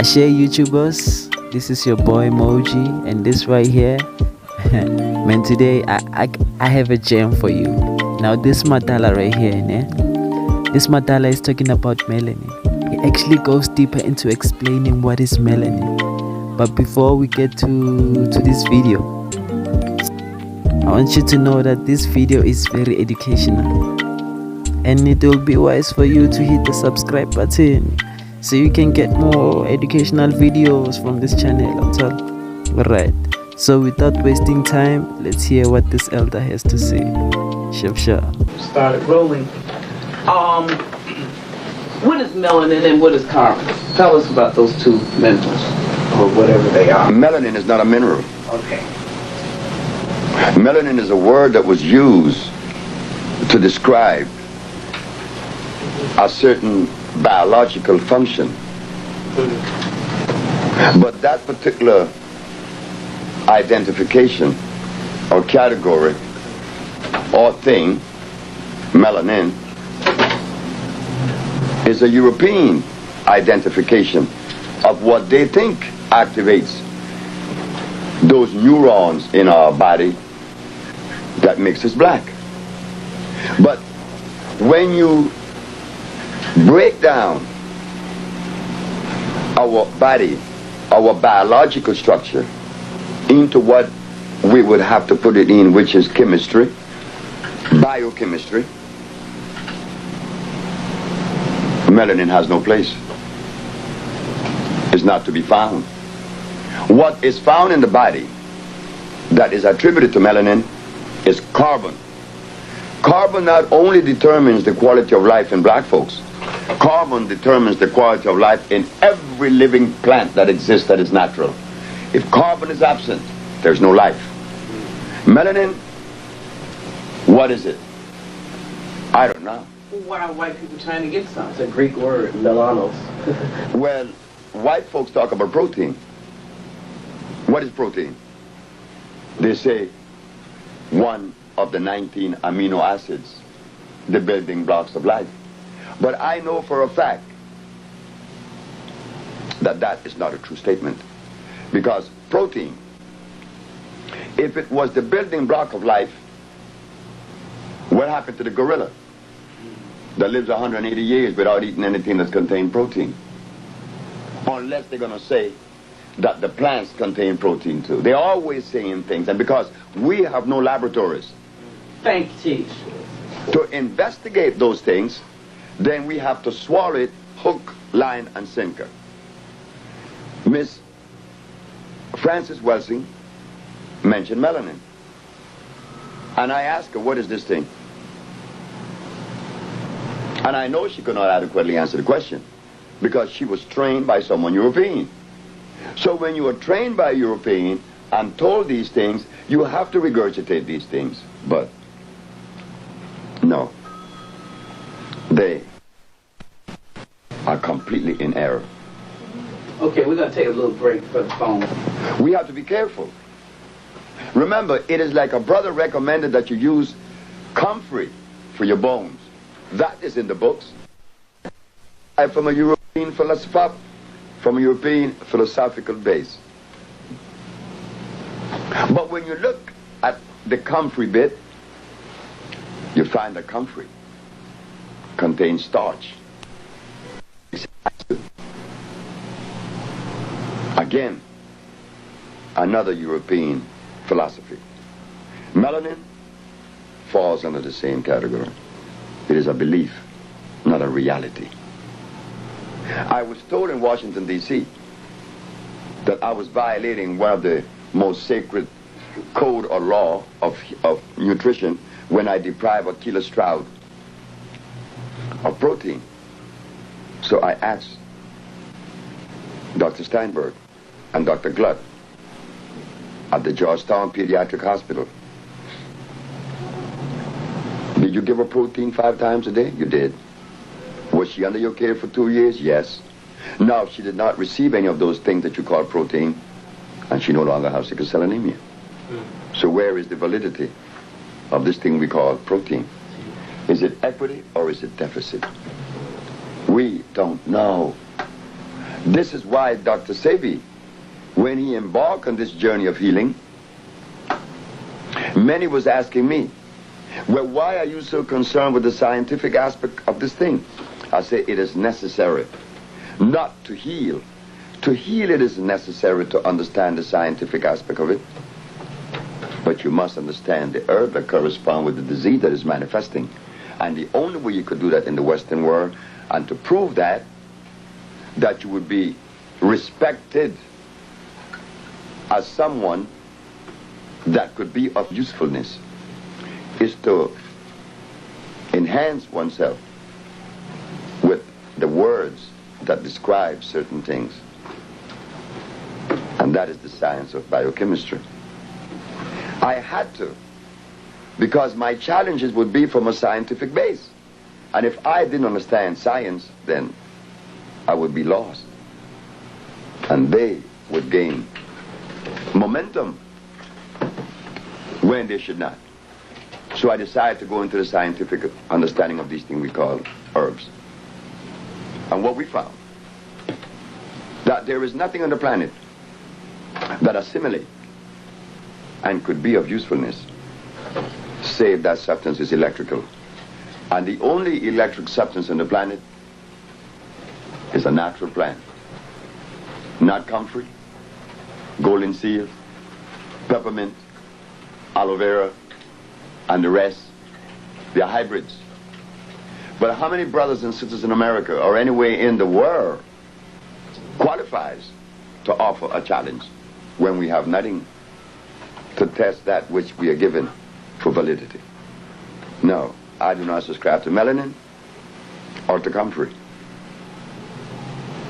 Share YouTubers, this is your boy Moji, and this right here, man, today I have a gem for you. Now this Madala right here, this Madala is talking about melanin. It actually goes deeper into explaining what is melanin. But before we get to this video, I want you to know that this video is very educational, and it will be wise for you to hit the subscribe button so you can get more educational videos from this channel. I'm telling. Alright, so without wasting time, let's hear what this elder has to say. Sure. Started rolling. What is melanin and what is carbon? Tell us about those two minerals, or whatever they are. Melanin is not a mineral. Okay. Melanin is a word that was used to describe a certain biological function. But that particular identification or category or thing, melanin, is a European identification of what they think activates those neurons in our body that makes us black. But when you break down our body, our biological structure, into what we would have to put it in, which is chemistry, biochemistry, melanin has no place. It's not to be found. What is found in the body that is attributed to melanin is carbon. Carbon not only determines the quality of life in black folks, carbon determines the quality of life in every living plant that exists that is natural. If carbon is absent, there's no life. Melanin, what is it? I don't know. Well, why are white people trying to get some? It's a Greek word, melanos. Well, white folks talk about protein. What is protein? They say one of the 19 amino acids, the building blocks of life. But I know for a fact that that is not a true statement. Because protein, if it was the building block of life, what happened to the gorilla that lives 180 years without eating anything that's contained protein? Unless they're going to say that the plants contain protein too. They're always saying things, and because we have no laboratories Thank you, Chief. to investigate those things, then we have to swallow it hook, line, and sinker. Miss Frances Welsing mentioned melanin. And I asked her, what is this thing? And I know she could not adequately answer the question because she was trained by someone European. So when you are trained by a European and told these things, you have to regurgitate these things. But no, they are completely in error. Okay, we're going to take a little break for the phone. We have to be careful. Remember, it is like a brother recommended that you use comfrey for your bones. That is in the books. From a European philosophical base. But when you look at the comfrey bit, you find that comfrey contains starch. Again, another European philosophy. Melanin falls under the same category. It is a belief, not a reality. I was told in Washington, D.C. that I was violating one of the most sacred code or law of nutrition when I deprive Achilles Stroud of protein. So I asked Dr. Steinberg and Dr. Glutt at the Georgetown Pediatric Hospital, did you give her protein 5 times a day? You did. Was she under your care for 2 years? Yes. Now, she did not receive any of those things that you call protein, and she no longer has sickle cell anemia. So where is the validity of this thing we call protein? Is it equity or is it deficit? We don't know. This is why Dr. Sebi, when he embarked on this journey of healing, many was asking me, well, why are you so concerned with the scientific aspect of this thing? I say it is necessary not to heal. To heal, it is necessary to understand the scientific aspect of it. But you must understand the herb that corresponds with the disease that is manifesting. And the only way you could do that in the Western world, and to prove that you would be respected as someone that could be of usefulness, is to enhance oneself with the words that describe certain things. And that is the science of biochemistry. I had to, because my challenges would be from a scientific base. And if I didn't understand science, then I would be lost. And they would gain momentum when they should not. So I decided to go into the scientific understanding of these things we call herbs. And what we found, that there is nothing on the planet that assimilate and could be of usefulness, save that substance is electrical. And the only electric substance on the planet is a natural plant. Not comfrey, golden seal, peppermint, aloe vera, and the rest. They are hybrids. But how many brothers and sisters in America or anywhere in the world qualifies to offer a challenge when we have nothing to test that which we are given for validity? No, I do not subscribe to melanin or to comfrey.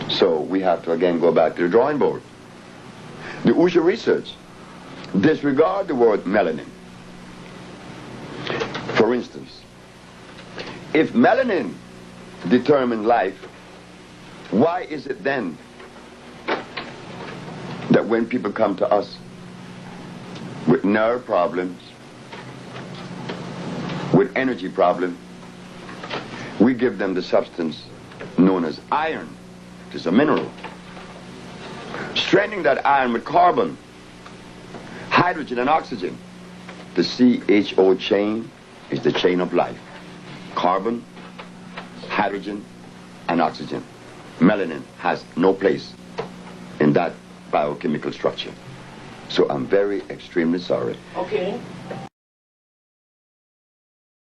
So we have to again go back to the drawing board. The Usha research disregard the word melanin. For instance, if melanin determined life, why is it then that when people come to us with nerve problems, with energy problems, we give them the substance known as iron, which is a mineral. Strengthening that iron with carbon, hydrogen and oxygen. The CHO chain is the chain of life. Carbon, hydrogen, and oxygen. Melanin has no place in that biochemical structure. So I'm very extremely sorry. Okay.